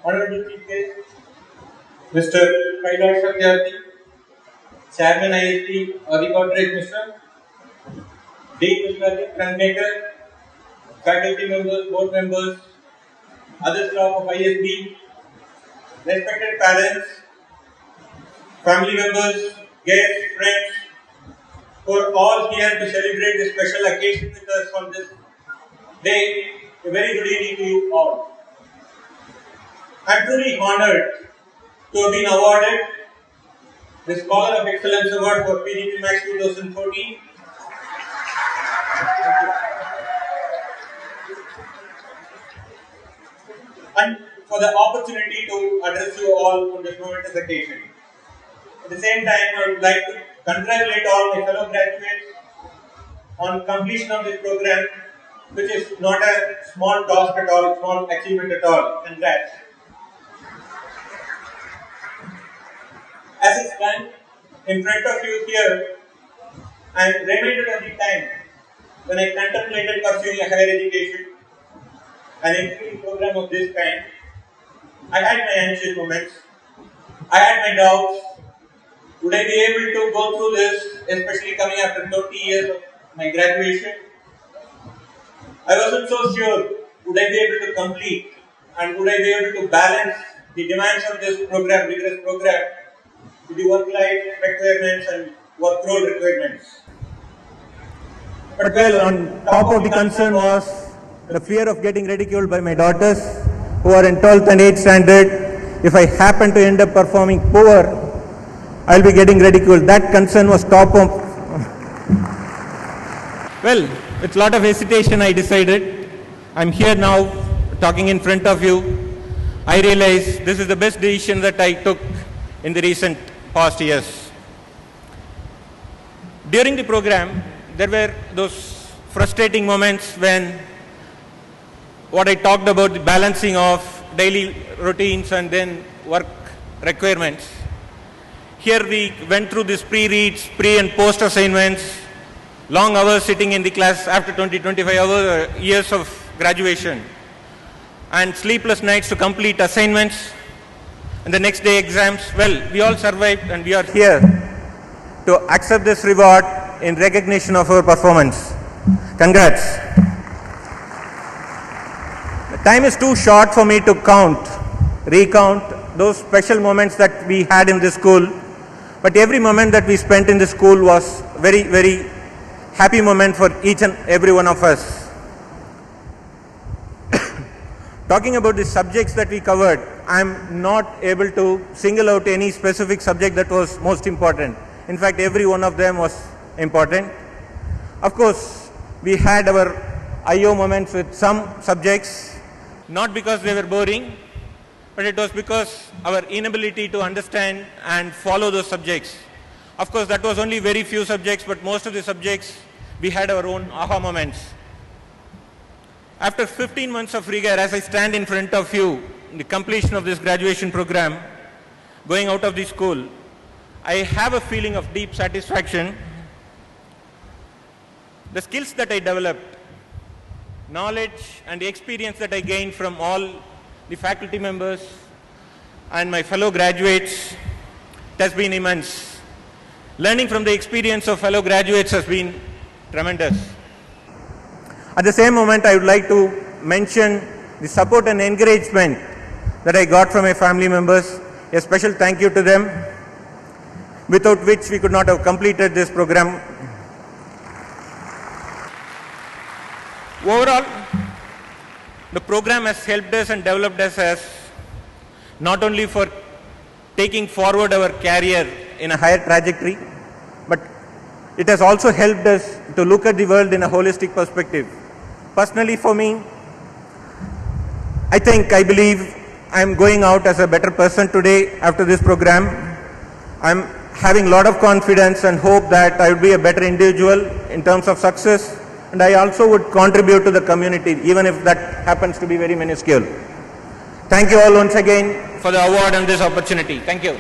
Honorable Chief Guest, Mr. Kailash Satyarthi, Chairman IST Audit Mr. Dean Mr. Ajit Rangmaker, faculty members, board members, other staff of ISB, respected parents, family members, guests, friends, who are all here to celebrate this special occasion with us on this day. A very good evening to you all. I am truly honored to have been awarded the Scholar of Excellence Award for PGP Max 2014. And for the opportunity to address you all on this momentous occasion. At the same time, I would like to congratulate all my fellow graduates on completion of this program, which is not a small task at all, small achievement at all. Congrats. As I stand in front of you here, I am reminded of the time when I contemplated pursuing a higher education, an engineering program of this kind. I had my anxious moments, I had my doubts. Would I be able to go through this, especially coming after 30 years of my graduation? I wasn't so sure, would I be able to complete and would I be able to balance the demands of this program, rigorous program, with the work-life requirements and work role requirements. But well, on top of the concern was the fear of getting ridiculed by my daughters who are in 12th and 8th standard. If I happen to end up performing poor, I'll be getting ridiculed. That concern was top of. Well, with a lot of hesitation I decided. I'm here now talking in front of you. I realize this is the best decision that I took in the recent past years. During the program, there were those frustrating moments when what I talked about, the balancing of daily routines and then work requirements. Here we went through these pre-reads, pre and post assignments, long hours sitting in the class after 20-25 years of graduation, and sleepless nights to complete assignments, and the next day exams. Well, we all survived and we are here to accept this reward in recognition of our performance. Congrats. The time is too short for me to recount those special moments that we had in this school, but every moment that we spent in the school was very, very happy moment for each and every one of us. Talking about the subjects that we covered, I'm not able to single out any specific subject that was most important. In fact, every one of them was important. Of course, we had our I/O moments with some subjects, not because they were boring, but it was because our inability to understand and follow those subjects. Of course, that was only very few subjects, but most of the subjects, we had our own aha moments. After 15 months of rigor, as I stand in front of you, in the completion of this graduation program, going out of the school, I have a feeling of deep satisfaction. The skills that I developed, knowledge and the experience that I gained from all the faculty members and my fellow graduates, it has been immense. Learning from the experience of fellow graduates has been tremendous. At the same moment, I would like to mention the support and encouragement that I got from my family members. A special thank you to them, without which we could not have completed this program. Overall, the program has helped us and developed us as not only for taking forward our career in a higher trajectory, but it has also helped us to look at the world in a holistic perspective. Personally, for me, I believe I'm going out as a better person today after this program. I'm having a lot of confidence and hope that I would be a better individual in terms of success, and I also would contribute to the community, even if that happens to be very minuscule. Thank you all once again for the award and this opportunity. Thank you.